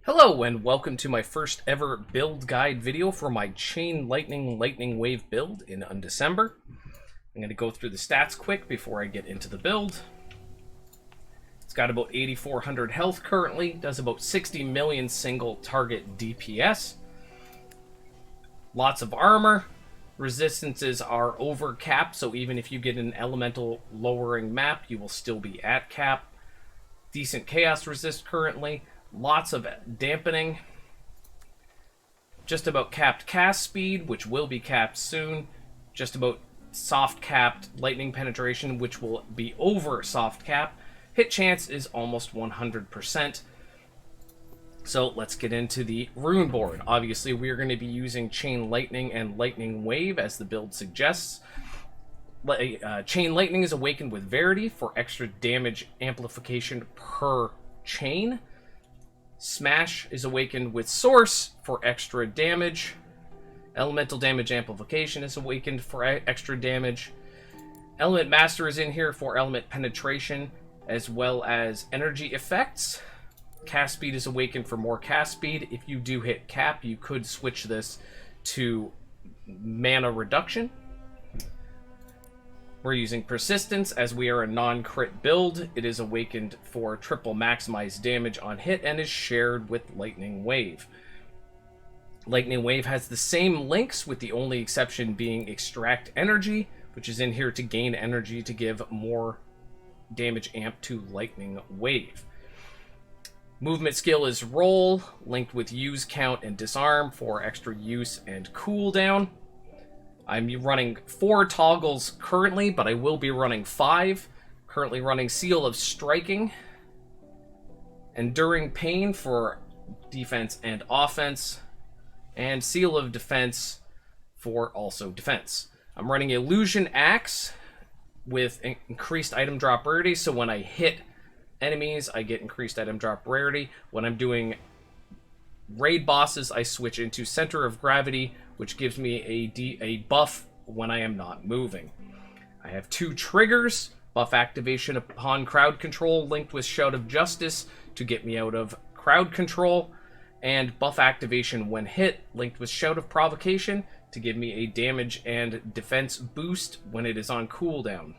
Hello and welcome to my first ever build guide video for my chain lightning wave build in Undecember. I'm going to go through the stats quick before I get into the build. It's got about 8,400 health currently, does about 60 million single target DPS. Lots of armor. Resistances are over cap, so even if you get an elemental lowering map, you will still be at cap. Decent chaos resist currently. Lots of dampening. Just about capped cast speed, which will be capped soon. Just about soft capped lightning penetration, which will be over soft cap. Hit chance is almost 100%. So let's get into the rune board. Obviously, we are going to be using chain lightning and lightning wave as the build suggests. Chain lightning is awakened with verity for extra damage amplification per chain. Smash is awakened with Source for extra damage. Elemental damage amplification is awakened for extra damage. Element Master is in here for element penetration, as well as energy effects. Cast speed is awakened for more cast speed. If you do hit cap, you could switch this to mana reduction. We're using Persistence, as we are a non-crit build. It is awakened for triple maximized damage on hit and is shared with Lightning Wave. Lightning Wave has the same links, with the only exception being Extract Energy, which is in here to gain energy to give more damage amp to Lightning Wave. Movement skill is Roll, linked with Use Count and Disarm for extra use and cooldown. I'm running 4 toggles currently, but I will be running 5. Currently running Seal of Striking. Enduring Pain for defense and offense. And Seal of Defense for also defense. I'm running Illusion Axe with increased item drop rarity, so when I hit enemies, I get increased item drop rarity. When I'm doing raid bosses, I switch into Center of Gravity, which gives me a buff when I am not moving. I have 2 triggers. Buff activation upon crowd control, linked with Shout of Justice to get me out of crowd control. And buff activation when hit, linked with Shout of Provocation to give me a damage and defense boost when it is on cooldown.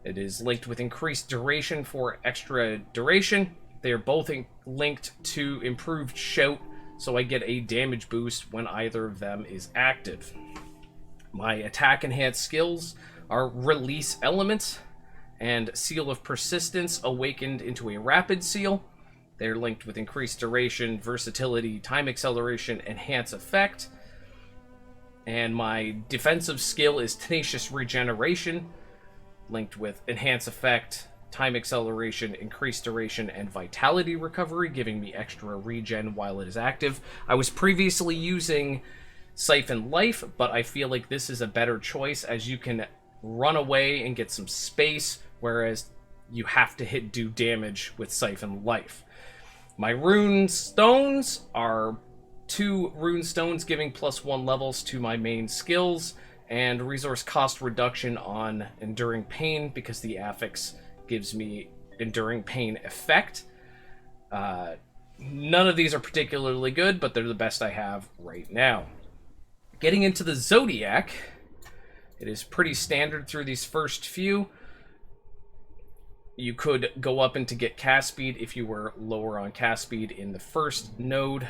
It is linked with increased duration for extra duration. They are both linked to improved Shout, so I get a damage boost when either of them is active. My attack enhanced skills are Release Elements and Seal of Persistence awakened into a Rapid Seal. They're linked with increased duration, versatility, time acceleration, enhance effect. And my defensive skill is Tenacious Regeneration, linked with enhance effect, time acceleration, increased duration, and vitality recovery, giving me extra regen while it is active. I was previously using Siphon Life, but I feel like this is a better choice, as you can run away and get some space, whereas you have to do damage with Siphon Life. My rune stones are 2 rune stones giving +1 levels to my main skills, and resource cost reduction on Enduring Pain, because the affix gives me Enduring Pain effect. None of these are particularly good, but they're the best I have right now. Getting into the Zodiac, it is pretty standard through these first few. You could go up and to get cast speed if you were lower on cast speed in the first node.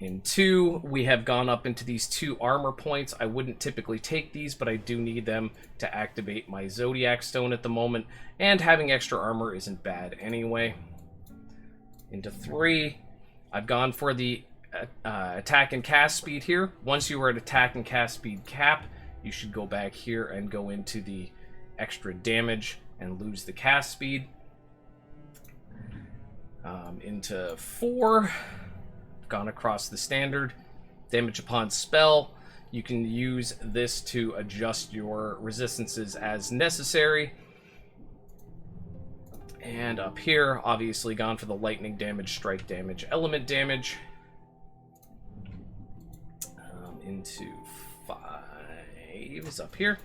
In 2, we have gone up into these 2 armor points. I wouldn't typically take these, but I do need them to activate my Zodiac Stone at the moment, and having extra armor isn't bad anyway. Into 3, I've gone for the attack and cast speed here. Once you are at attack and cast speed cap, you should go back here and go into the extra damage and lose the cast speed. Into 4... gone across the standard. Damage upon spell. You can use this to adjust your resistances as necessary. And up here, obviously gone for the lightning damage, strike damage, element damage. Into 5 is up here.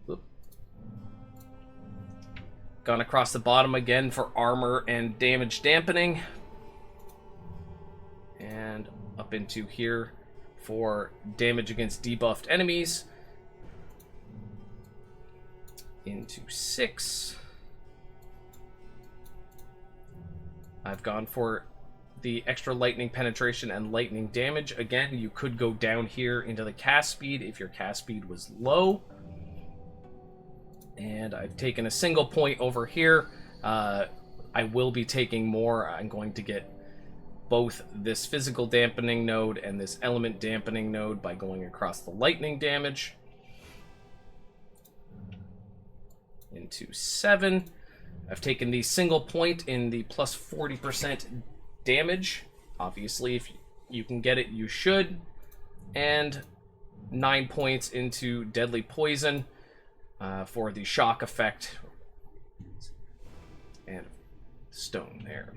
Oop. Gone across the bottom again for armor and damage dampening. And up into here for damage against debuffed enemies. Into 6. I've gone for the extra lightning penetration and lightning damage. Again, you could go down here into the cast speed if your cast speed was low. And I've taken a single point over here. I will be taking more. I'm going to get both this physical dampening node and this element dampening node by going across the lightning damage. Into 7. I've taken the single point in the plus 40% damage. Obviously, if you can get it, you should. And 9 points into deadly poison for the shock effect. And stone there.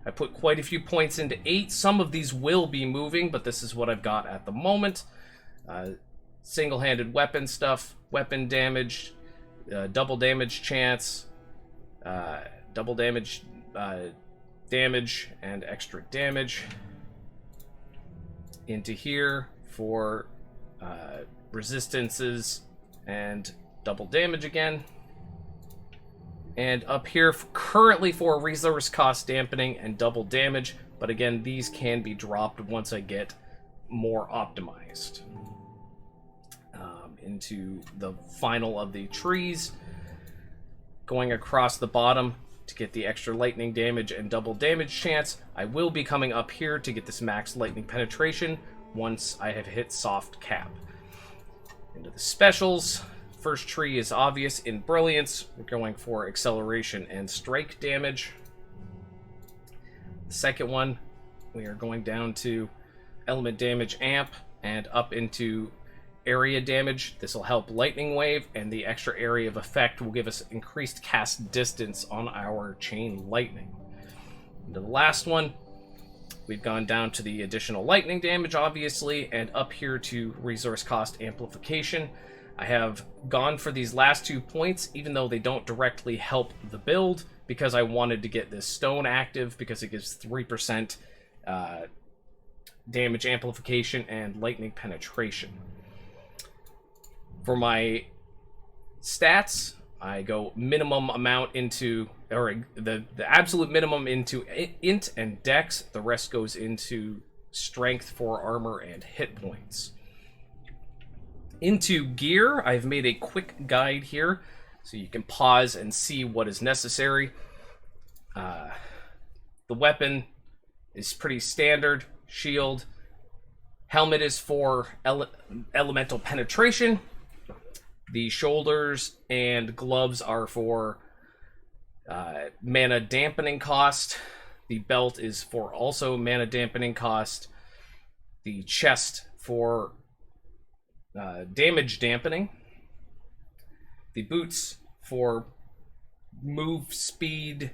I put quite a few points into 8. Some of these will be moving, but this is what I've got at the moment. Single-handed weapon stuff, weapon damage, double damage chance, double damage damage, and extra damage. Into here for resistances and double damage again. And up here currently for resource cost dampening and double damage, but again, these can be dropped once I get more optimized. Into the final of the trees, going across the bottom to get the extra lightning damage and double damage chance. I will be coming up here to get this max lightning penetration once I have hit soft cap. Into the specials. First tree is obvious in brilliance. We're going for acceleration and strike damage. The second one, we are going down to element damage amp and up into area damage. This will help lightning wave, and the extra area of effect will give us increased cast distance on our chain lightning. And the last one, we've gone down to the additional lightning damage, obviously, and up here to resource cost amplification. I have gone for these last 2 points, even though they don't directly help the build, because I wanted to get this stone active, because it gives 3% damage amplification and lightning penetration. For my stats, I go minimum amount into, or the absolute minimum into int and dex. The rest goes into strength for armor and hit points. Into gear, I've made a quick guide here, so you can pause and see what is necessary. The weapon is pretty standard. Shield. Helmet is for elemental penetration. The shoulders and gloves are for mana dampening cost. The belt is for also mana dampening cost. The chest for damage dampening. The boots for move speed,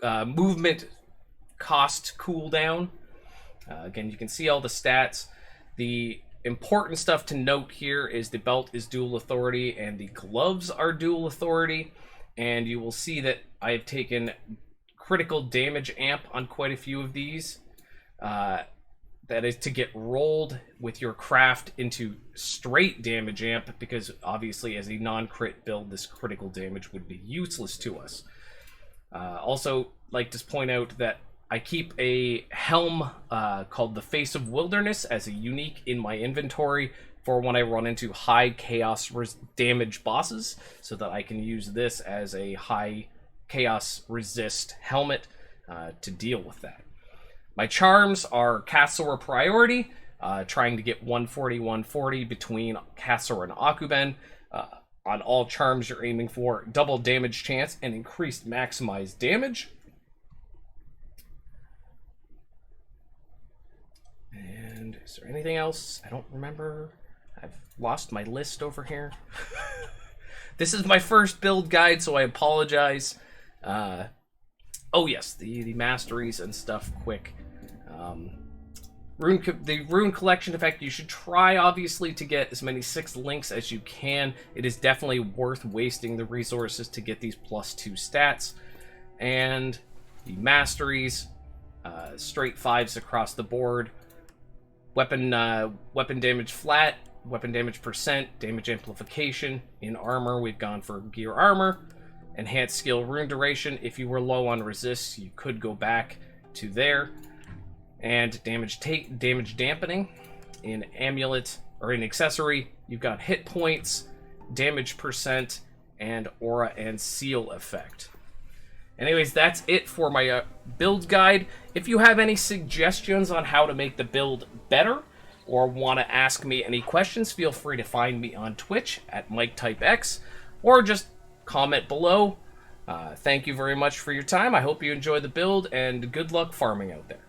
movement cost cooldown. Again, you can see all the stats. The important stuff to note here is the belt is dual authority and the gloves are dual authority. And you will see that I have taken critical damage amp on quite a few of these. That is to get rolled with your craft into straight damage amp, because obviously as a non-crit build, this critical damage would be useless to us. Also, like to point out that I keep a helm called the Face of Wilderness as a unique in my inventory for when I run into high chaos damage bosses, so that I can use this as a high chaos resist helmet to deal with that. My charms are Castor priority, trying to get 140-140 between Castor and acuben. On all charms, you're aiming for double damage chance and increased maximized damage. And is there anything else? I don't remember. I've lost my list over here. This is my first build guide, so I apologize. Oh yes, the masteries and stuff quick. The rune collection effect, you should try, obviously, to get as many 6 links as you can. It is definitely worth wasting the resources to get these +2 stats. And the masteries, straight 5s across the board. Weapon damage flat, weapon damage %, damage amplification. In armor, we've gone for gear armor. Enhanced skill rune duration. If you were low on resists, you could go back to there. And damage dampening. In amulet, or in accessory, you've got hit points, damage %, and aura and seal effect. Anyways, that's it for my build guide. If you have any suggestions on how to make the build better, or want to ask me any questions, feel free to find me on Twitch at MikeTypeX, or just comment below. Thank you very much for your time. I hope you enjoy the build, and good luck farming out there.